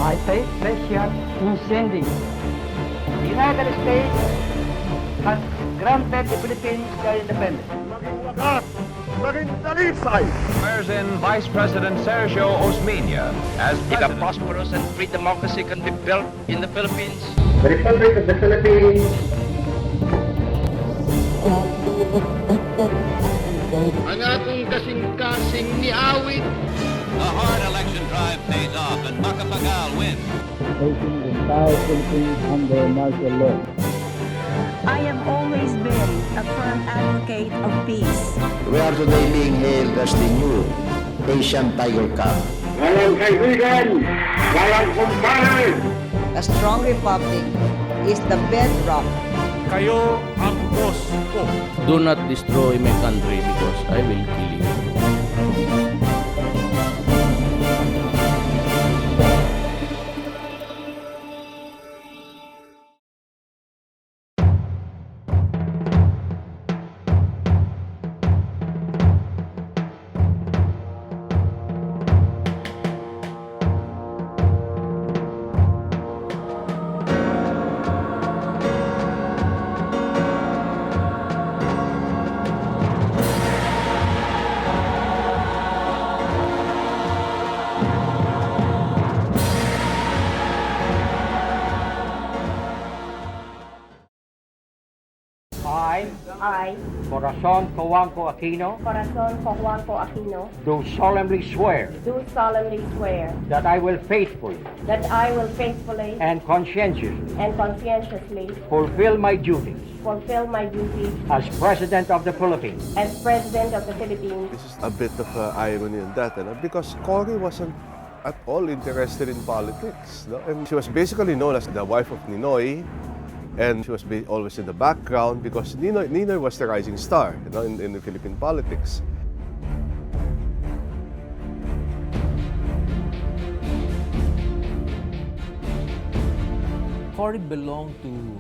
I say prescient incendi. The United States has granted the Philippines their independence. Swears in Vice President Sergio Osmeña as If a president. prosperous and free democracy can be built in the Philippines, The Republic of the Philippines. Ang akong kasing-kasing ni awit. The hard election drive pays off and Macapagal wins. Taking the entire Philippines under martial law. I have always been a firm advocate of peace. We are today being hailed as the new Asian Tiger Cup. Walang kaibigan, walang kumpare. A strong republic is the bedrock. Kayo ang boss ko. Do not destroy my country because I will kill you. I, I, Corazon Aquino, Aquino, do solemnly swear do solemnly swear that I will faithfully that I will faithfully and conscientiously and conscientiously fulfill my duties fulfill my duties as President of the Philippines. as President of the Philippines. This is a bit of irony in that, because Cory wasn't at all interested in politics. No? And she was basically known as the wife of Ninoy, and she was always in the background because Ninoy was the rising star, in the Philippine politics. Cory belonged to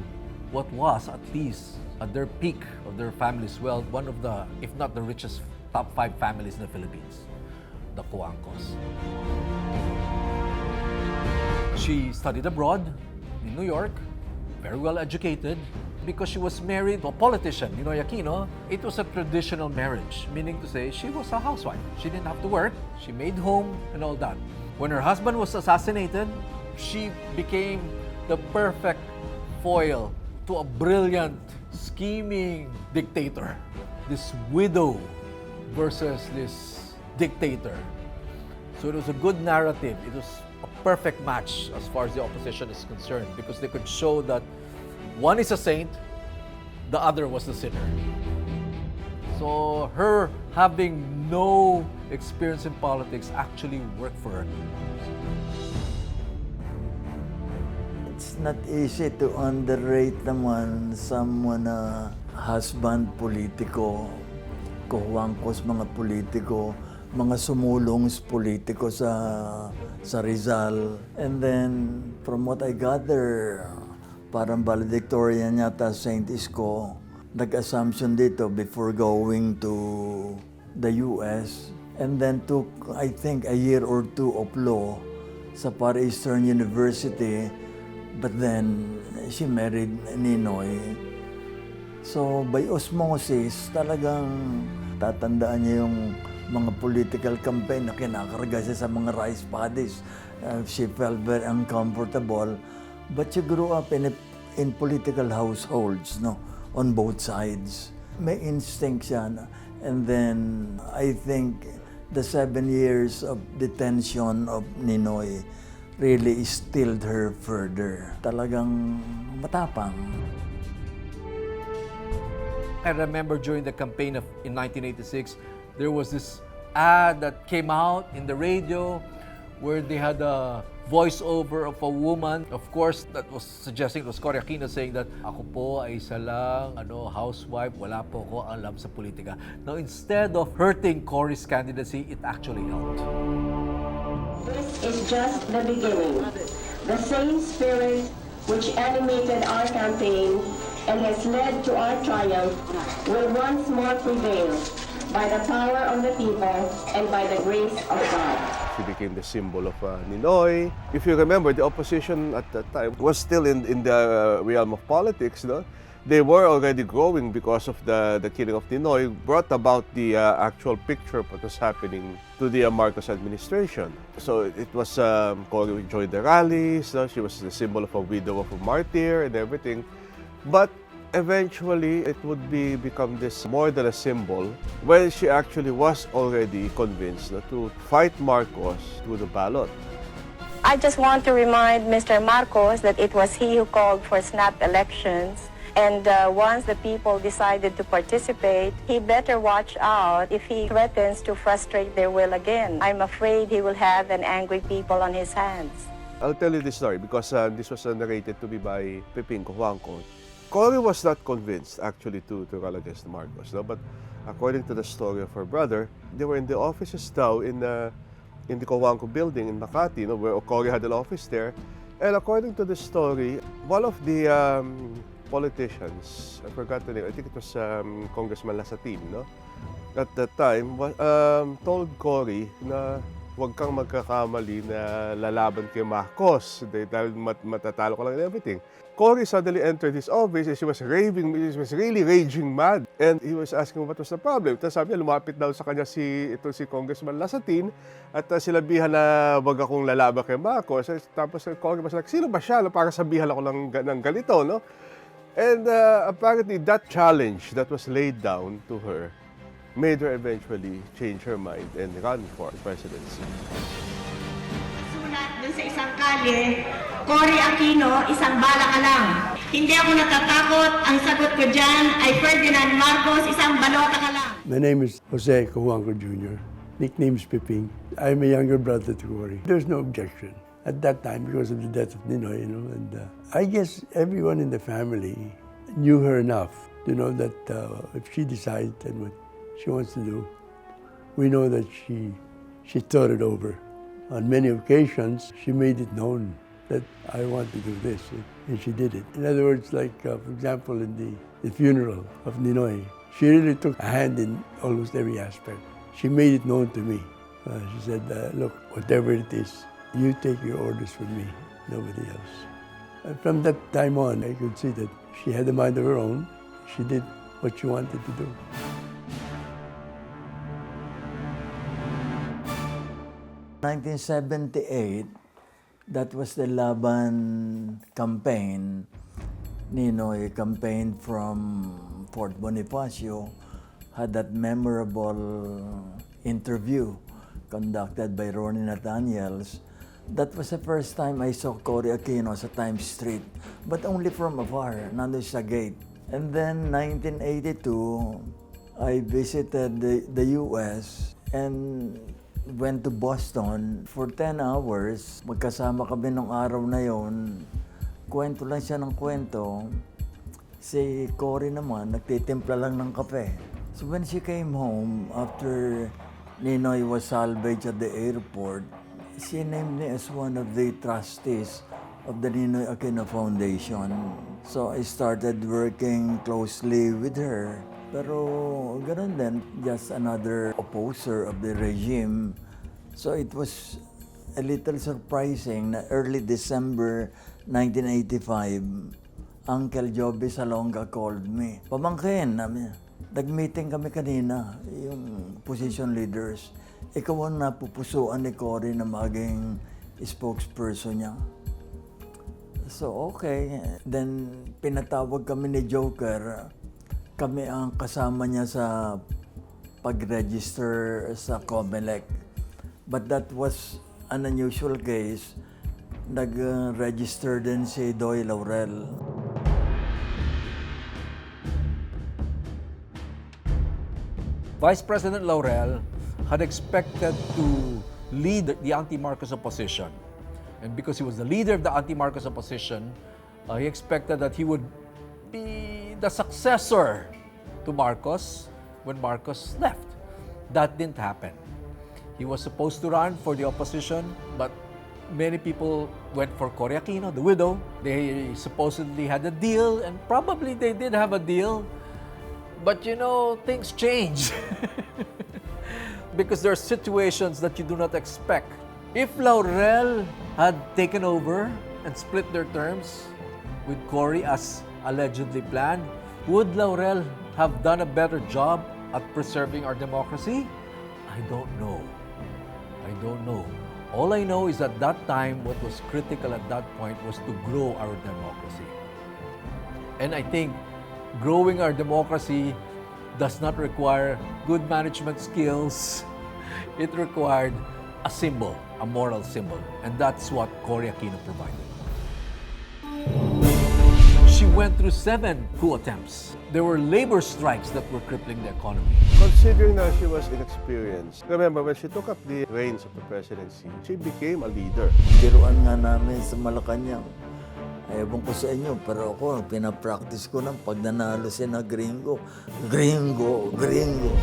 what was, at least at their peak of their family's wealth, one of the, if not the richest top 5 families in the Philippines, the Coancos. She studied abroad in New York, very well educated. Because she was married to a politician, Ninoy Aquino, it was a traditional marriage, meaning to say she was a housewife. She didn't have to work, she made home and all that. When her husband was assassinated, she became the perfect foil to a brilliant, scheming dictator. This widow versus this dictator. So it was a good narrative. It was a perfect match as far as the opposition is concerned because they could show that one is a saint, the other was the sinner. So her having no experience in politics actually worked for her. It's not easy to underrate naman someone na husband politiko, kuhuangkos mga politiko, mga sumulong politiko sa Rizal. And then, from what I gather, parang valedictorian yata St. Isco, nag-assumption dito before going to the US. And then took, I think, a year or two of law sa Far Eastern University. But then, she married Ninoy. So, by osmosis, talagang tatandaan niya yung mga political campaign na kinakarga siya sa mga rice paddies. She felt very uncomfortable. But she grew up in political households, no, on both sides. May instinct siya. And then, I think the 7 years of detention of Ninoy really stilled her further. Talagang matapang. I remember during the campaign in 1986, there was this ad that came out in the radio where they had a voiceover of a woman. Of course, that was suggesting, it was Cory Aquino saying that, ako po ay isa lang, housewife, wala po ko alam sa politika. Now, instead of hurting Cory's candidacy, it actually helped. This is just the beginning. The same spirit which animated our campaign and has led to our triumph will once more prevail by the power of the people and by the grace of God. She became the symbol of Ninoy. If you remember, the opposition at that time was still in the realm of politics. No? They were already growing because of the killing of Ninoy, brought about the actual picture of what was happening to the Marcos administration. So it was, Cory joined the rallies, no? She was the symbol of a widow of a martyr and everything. But eventually, it would become this more than a symbol when she actually was already convinced to fight Marcos to the ballot. I just want to remind Mr. Marcos that it was he who called for snap elections. And once the people decided to participate, he better watch out if he threatens to frustrate their will again. I'm afraid he will have an angry people on his hands. I'll tell you this story because this was narrated to me by Peping Cojuangco. Cory was not convinced actually to run against Marcos, no? But according to the story of her brother, they were in the offices daw in the Cojuangco building in Makati, no? Where Cory had an office there. And according to the story, one of the politicians, I forgot the name, I think it was Congressman Lasatin, no? At that time, told Cory na huwag kang magkakamali na lalaban kay Marcos dahil matatalo ka lang and everything. Cory suddenly entered his office and she was raving, she was really raging mad. And he was asking what was the problem. Tapos sabi niya, lumapit daw sa kanya si Congressman Lasatin at sinabihan na wag akong lalaban kay Marcos. Tapos Cory was like, sino ba siya? Para sabihan ako ng ganito, no? And apparently that challenge that was laid down to her made her eventually change her mind and run for presidency. Sulat dun sa isang kalye, Cory Aquino, isang bala ka lang. Hindi ako natatakot, ang sagot ko dyan ay Ferdinand Marcos, isang balota ka lang. My name is Corazon Jr. Nickname is Piping. I'm a younger brother to Cory. There's no objection at that time because of the death of Ninoy, and I guess everyone in the family knew her enough to know that if she decides and what she wants to do, we know that she thought it over. On many occasions, she made it known that I want to do this, and she did it. In other words, like for example, in the funeral of Ninoy, she really took a hand in almost every aspect. She made it known to me. She said, look, whatever it is, you take your orders from me, nobody else. And from that time on, I could see that she had a mind of her own. She did what she wanted to do. 1978, that was the Laban campaign. Ninoy campaigned from Fort Bonifacio, had that memorable interview conducted by Ronnie Nathaniels. That was the first time I saw Cory Aquino sa Times Street, but only from afar, nandun sa gate. And then 1982, I visited the US and went to Boston for 10 hours. Magkasama kami nung araw na yon. Kwento lang siya ng kwento. Si Cory naman, nagtitimpla lang ng kape. So when she came home, after Ninoy was salvaged at the airport, she named me as one of the trustees of the Ninoy Aquino Foundation. So I started working closely with her. Pero ganun din, just another opposer of the regime. So it was a little surprising na early December 1985, Uncle Joby Salonga called me. Pamangkin namin. Nag-meeting kami kanina, yung opposition leaders. Ikaw ang napupusuan ni Cory na maging spokesperson niya. So okay, then pinatawag kami ni Joker. Kami ang kasama niya sa pag-register sa COMELEC. But that was an unusual case. Nag-register din si Doy Laurel. Vice President Laurel had expected to lead the anti-Marcos opposition. And because he was the leader of the anti-Marcos opposition, he expected that he would be the successor to Marcos when Marcos left. That didn't happen. He was supposed to run for the opposition, but many people went for Cory Aquino, the widow. They supposedly had a deal, and probably they did have a deal. But you know, things change. Because there are situations that you do not expect If Laurel had taken over and split their terms with Cory as allegedly planned, would Laurel have done a better job at preserving our democracy? I don't know. I don't know. All I know is at that time, what was critical at that point was to grow our democracy. And I think growing our democracy does not require good management skills. It required a symbol, a moral symbol. And that's what Cory Aquino provided. She went through 7 coup attempts. There were labor strikes that were crippling the economy. Considering that she was inexperienced, remember when she took up the reins of the presidency, she became a leader. Biruan nga namin sa Malacanang. Ewan ko sa inyo, pero ako, pinapractice ko ng pag nanalo siya na gringo. Gringo, gringo.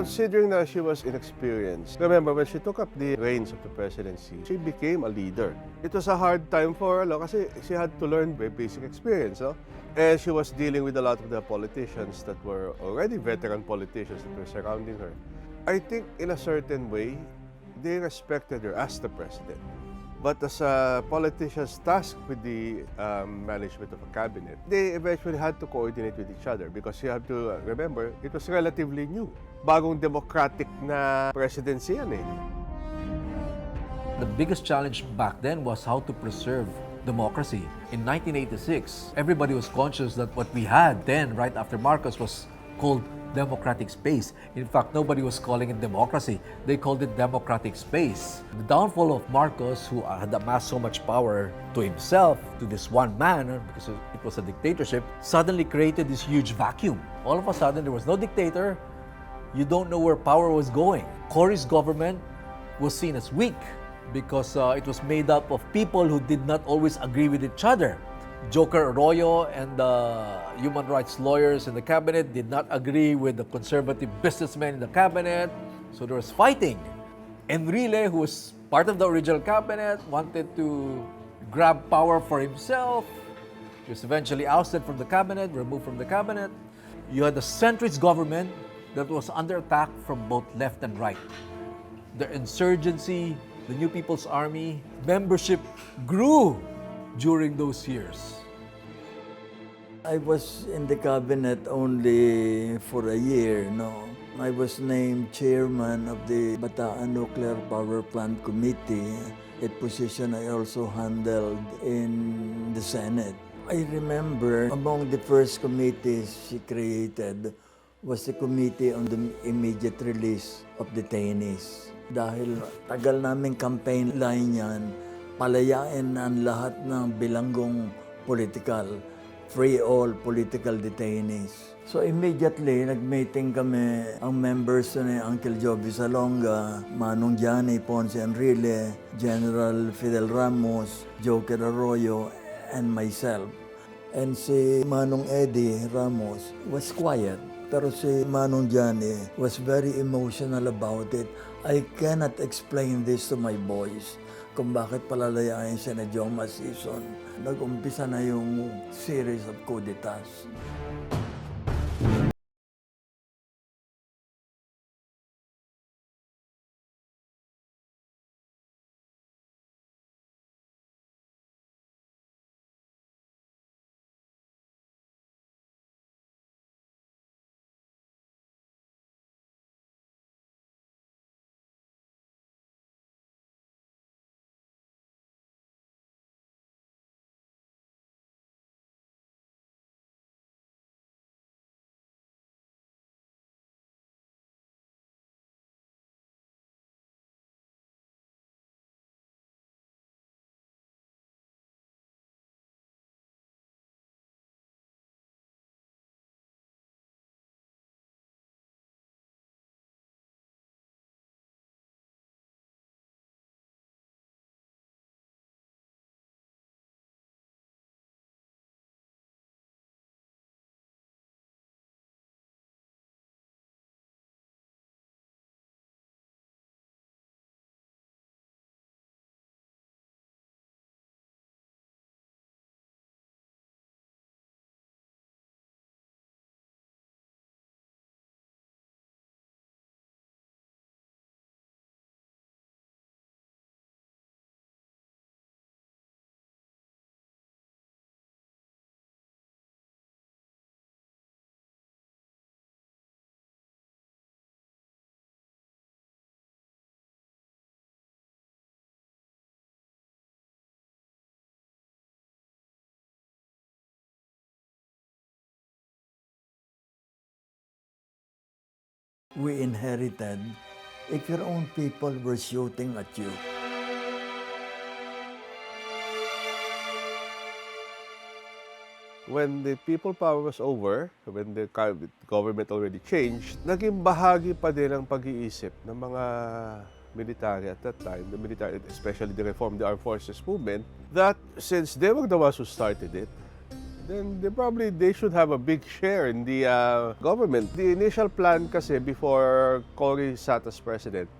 Considering that she was inexperienced, remember when she took up the reins of the presidency, she became a leader. It was a hard time for her kasi she had to learn by basic experience. No? And she was dealing with a lot of the politicians that were already veteran politicians that were surrounding her. I think in a certain way, they respected her as the president. But as politicians tasked with the management of a cabinet, they eventually had to coordinate with each other because you have to remember, it was relatively new. Bagong democratic na presidency yan eh. The biggest challenge back then was how to preserve democracy. In 1986, everybody was conscious that what we had then, right after Marcos, was called democratic space. In fact, nobody was calling it democracy. They called it democratic space. The downfall of Marcos, who had amassed so much power to himself, to this one man, because it was a dictatorship, suddenly created this huge vacuum. All of a sudden, there was no dictator. You don't know where power was going. Cory's government was seen as weak because it was made up of people who did not always agree with each other. Joker Arroyo and the human rights lawyers in the cabinet did not agree with the conservative businessmen in the cabinet. So there was fighting. Enrile, who was part of the original cabinet, wanted to grab power for himself. He was eventually ousted from the cabinet, removed from the cabinet. You had the centrist government that was under attack from both left and right. The insurgency, the New People's Army, membership grew during those years. I was in the cabinet only for a year, no. I was named chairman of the Bataan Nuclear Power Plant Committee, a position I also handled in the Senate. I remember among the first committees she created was the Committee on the Immediate Release of Detainees. Dahil tagal naming campaign line yan, palayain ang lahat ng bilanggong political, free all political detainees. So immediately, nag-meeting kami ang members ni Uncle Joby Salonga, Manong Johnny Ponce Enrile, General Fidel Ramos, Joker Arroyo, and myself. And si Manong Eddie Ramos was quiet. Pero si Manong Johnny was very emotional about it. I cannot explain this to my boys kung bakit palalayain siya na Joma season. Nag-umpisa na yung series of coup d'etats. we inherited if your own people were shooting at you? When the people power was over, when the government already changed, naging bahagi pa din ang pag-iisip ng mga military at that time, the military, especially the Reform the Armed Forces movement, that since they were the ones who started it, then they should have a big share in the government. The initial plan kasi before Cory sat as president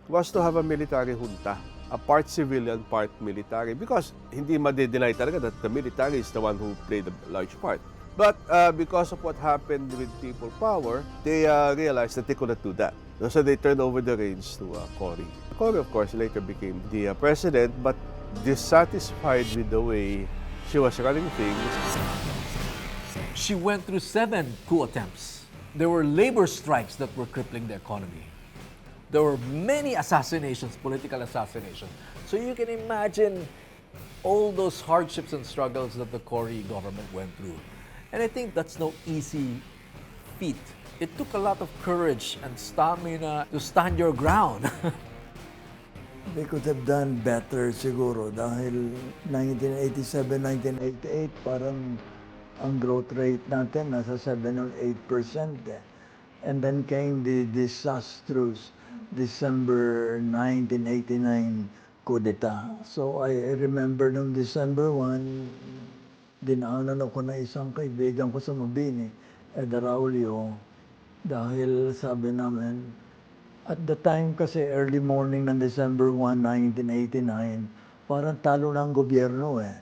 was to have a military junta, a part civilian, part military, because hindi ma-deny talaga that the military is the one who played a large part. But because of what happened with people power, they realized that they couldn't do that. So they turned over the reins to Cory. Cory, of course, later became the president, but dissatisfied with the way she was running things. She went through 7 coup attempts. There were labor strikes that were crippling the economy. There were many assassinations, political assassinations. So you can imagine all those hardships and struggles that the Cory government went through. And I think that's no easy feat. It took a lot of courage and stamina to stand your ground. They could have done better siguro dahil 1987, 1988 parang ang growth rate natin nasa 7 or 8%. And then came the disastrous December 1989 coup d'etat. So I remember nung December 1, dinaanan ako na isang kaibigan ko sa Mabini, Ed Raulio, dahil sabi namin, at the time kasi early morning ng December 1, 1989, parang talo ng gobyerno eh.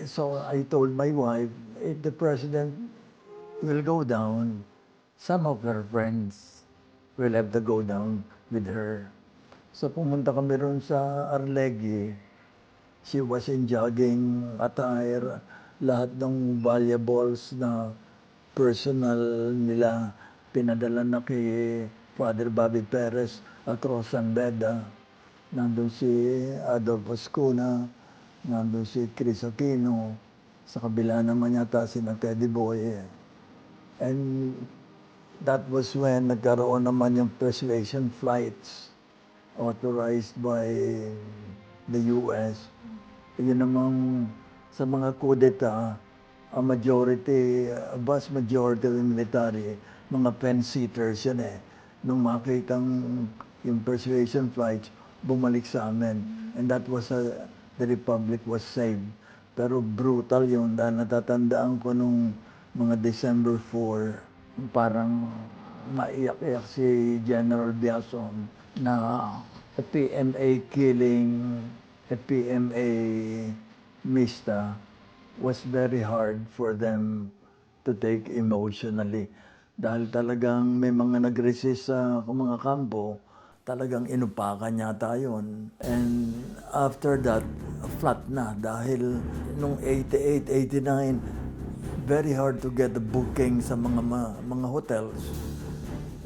So I told my wife, if the president will go down, some of her friends will have to go down with her. So pumunta kami ron sa Arlegui. She was in jogging attire. Lahat ng valuables na personal nila pinadala na kay Father Bobby Perez across San Beda. Nandun si Adolfo Ascuna, nandun si Chris Aquino. Sa kabila naman yata si Teddy Boy. And that was when nagkaroon naman yung persuasion flights authorized by the US. Yun namang sa mga coup d'etat, a vast majority of the military, mga fence-sitters yun eh. Nung makitang yung persuasion flights, bumalik sa amin. And that was the Republic was saved. Pero brutal yun dahil natatandaan ko nung mga December 4, parang maiyak-iyak si General Biason na a PMA killing, a PMA mista was very hard for them to take emotionally. Dahil talagang may mga nag-resist sa mga kampo, talagang inupakan yata yun. And after that, flat na dahil nung 88, 89, very hard to get the booking sa mga hotels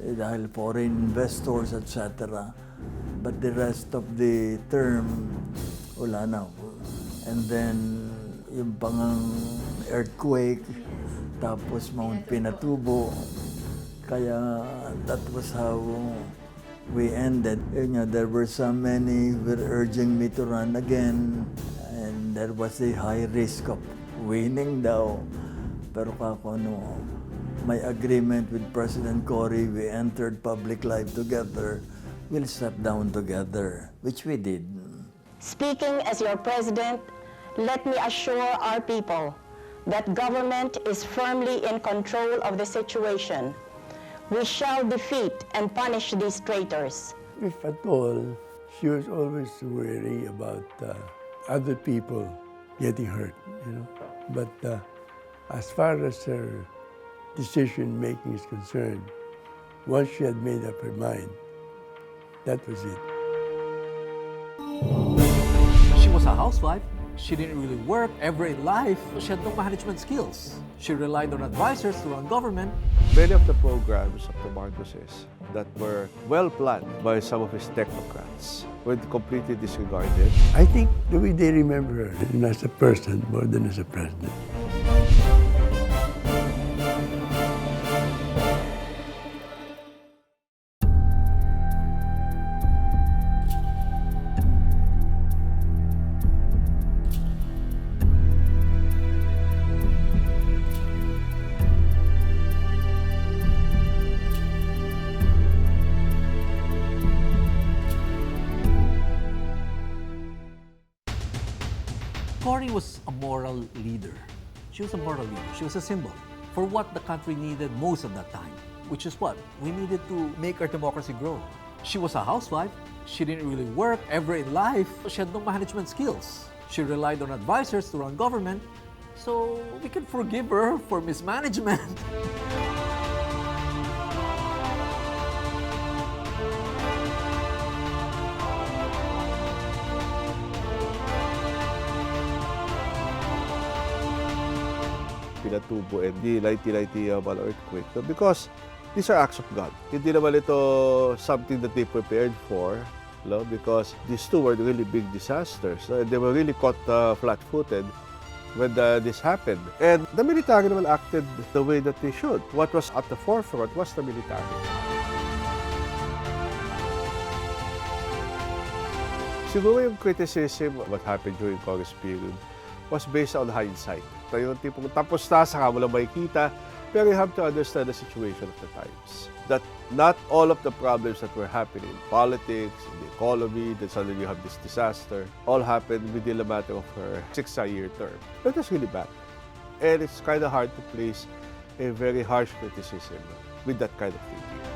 dahil foreign investors, etc. But the rest of the term, wala na. And then, yung pangang earthquake, tapos Mount Pinatubo. Kaya that was how we ended. There were so many who were urging me to run again. And there was a high risk of winning daw. Pero kako may agreement with President Cory, we entered public life together, we'll step down together, which we did. Speaking as your president, let me assure our people that government is firmly in control of the situation. We shall defeat and punish these traitors. If at all, she was always wary about other people getting hurt, But as far as her decision-making is concerned, once she had made up her mind, that was it. She was a housewife. She didn't really work ever in life. She had no management skills. She relied on advisors to run government. Many of the programs of the Marcoses that were well planned by some of his technocrats were completely disregarded. I think the way they remember her as a person more than as a president. Cory was a moral leader. She was a moral leader. She was a symbol for what the country needed most at that time, which is what? We needed to make our democracy grow. She was a housewife. She didn't really work ever in life. She had no management skills. She relied on advisors to run government. So we can forgive her for mismanagement. Pinatubo and the 1991 earthquake. No? Because these are acts of God. Hindi naman ito something that they prepared for, no? Because these two were really big disasters. No? And they were really caught flat-footed when this happened. And the military naman acted the way that they should. What was at the forefront was the military. Siguro yung criticism of what happened during Cory's period was based on hindsight. Yung tipong tapos na, saka mo lang makikita. Pero you have to understand the situation of the times. That not all of the problems that were happening in politics, in the economy, then suddenly you have this disaster, all happened within a matter of her 6-year term. That was really bad. And it's kind of hard to place a very harsh criticism with that kind of thinking.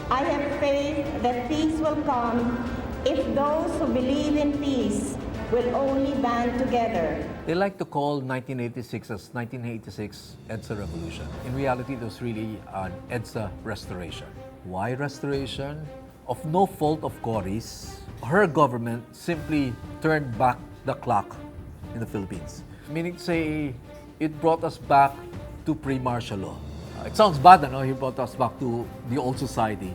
I have faith that peace will come if those who believe in peace will only band together. They like to call 1986 as 1986 EDSA Revolution. In reality, it was really an EDSA restoration. Why restoration? Of no fault of Cory's, her government simply turned back the clock in the Philippines. Meaning to say, it brought us back to pre-martial law. It sounds bad, no? He brought us back to the old society.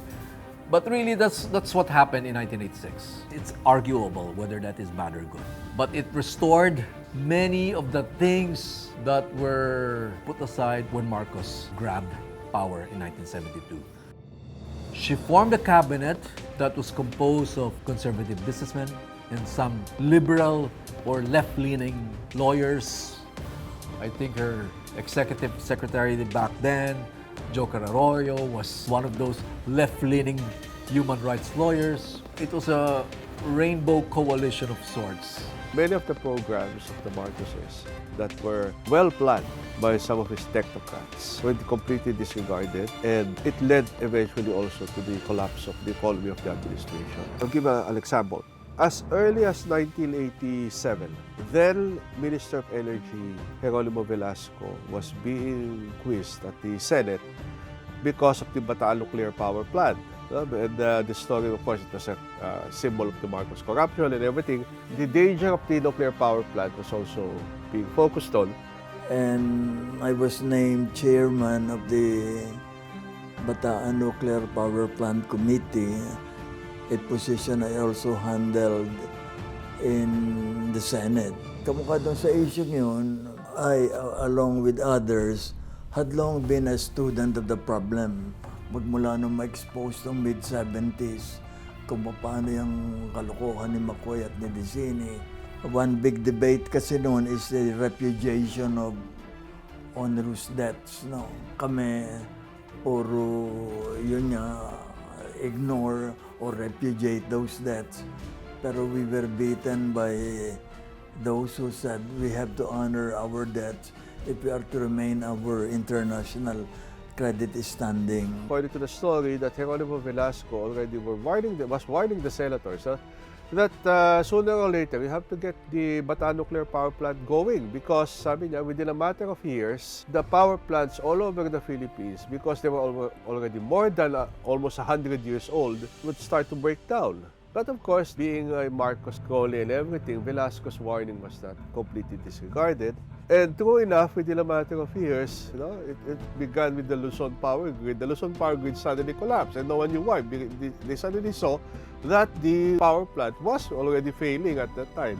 But really, that's what happened in 1986. It's arguable whether that is bad or good. But it restored many of the things that were put aside when Marcos grabbed power in 1972. She formed a cabinet that was composed of conservative businessmen and some liberal or left-leaning lawyers. I think her executive secretary back then, Joe Arroyo, was one of those left-leaning human rights lawyers. It was a rainbow coalition of sorts. Many of the programs of the Marcoses that were well planned by some of his technocrats were completely disregarded, and it led eventually also to the collapse of the economy of the administration. I'll give an example. As early as 1987, then Minister of Energy Jeronimo Velasco was being quizzed at the Senate because of the Bataan nuclear power plant. And the story, of course, it was a symbol of the Marcos corruption and everything. The danger of the nuclear power plant was also being focused on. And I was named chairman of the Bataan Nuclear Power Plant Committee, a position I also handled in the Senate. Kamukha doon sa issue yun, I, along with others, had long been a student of the problem. Magmula nung ma-expose noong mid-70s, kung paano yung kalokohan ni McCoy at ni Dicini. One big debate kasi noon is the repudiation of onerous debts. No? Kami, puro yun nga, ignore or repudiate those debts. Pero we were beaten by those who said we have to honor our debts if we are to remain our international credit standing. According to the story, that Jeronimo Velasco already was warning the senators that sooner or later we have to get the Bataan nuclear power plant going, because sabi niya, within a matter of years, the power plants all over the Philippines, because they were already more than almost 100 years old, would start to break down. But of course, being a Marcos crony and everything, Velasco's warning was not completely disregarded. And true enough, within a matter of years, it began with the Luzon power grid. The Luzon power grid suddenly collapsed, and no one knew why. They suddenly saw that the power plant was already failing at that time.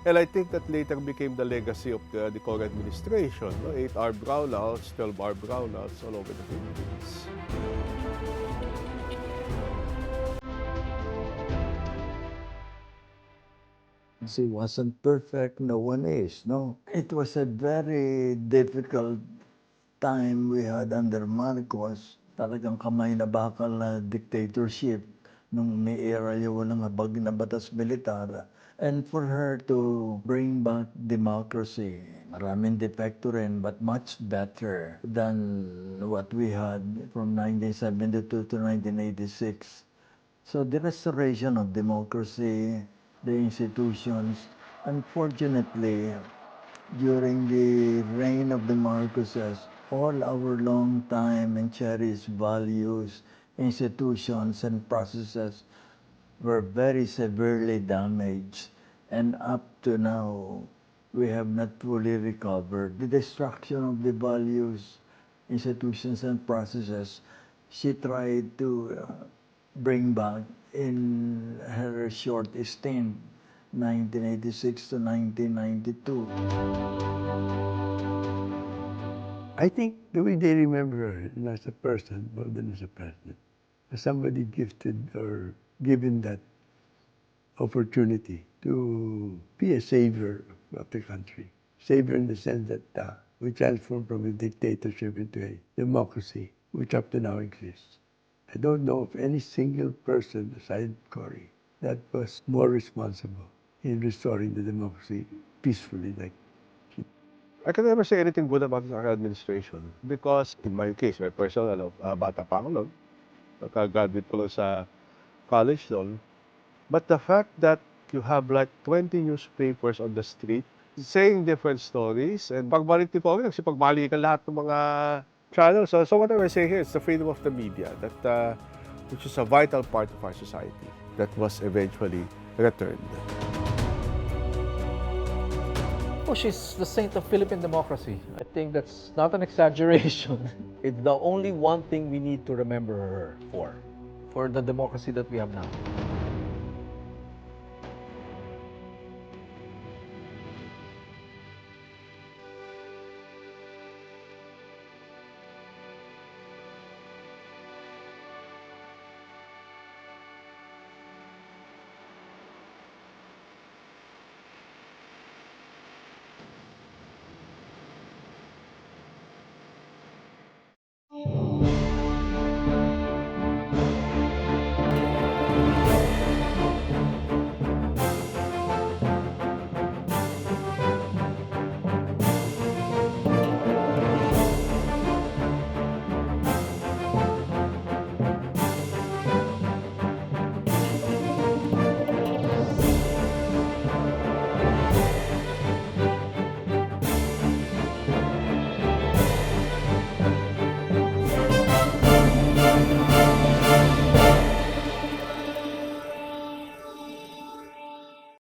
And I think that later became the legacy of the Cory administration. 8-hour brownouts, 12-hour brownouts all over the Philippines. She wasn't perfect, no one is, no? It was a very difficult time we had under Marcos. Talagang kamay na bakal na dictatorship nung may era yung walang habag na batas militar. And for her to bring back democracy. Maraming depekto rin, but much better than what we had from 1972 to 1986. So the restoration of democracy, the institutions, unfortunately, during the reign of the Marcoses, all our long time and cherished values, institutions, and processes were very severely damaged. And up to now, we have not fully recovered. The destruction of the values, institutions, and processes, she tried to bring back in her short stint, 1986 to 1992. I think the way they remember her, not as a person more than as a president, as somebody gifted or given that opportunity to be a savior of the country. Savior in the sense that we transformed from a dictatorship into a democracy, which up to now exists. I don't know of any single person aside Cory that was more responsible in restoring the democracy peacefully like she. I can never say anything good about our administration because in my case, my personal, bata pa ako noon. Nakagraduate ko lang sa college noon. But the fact that you have like 20 newspapers on the street saying different stories, and pagbalik ni Cory, nagsipagmalikan lahat ng mga channels. So what I was saying here is the freedom of the media, that which is a vital part of our society, that was eventually returned. Oh, she's the saint of Philippine democracy. I think that's not an exaggeration. It's the only one thing we need to remember her for the democracy that we have now.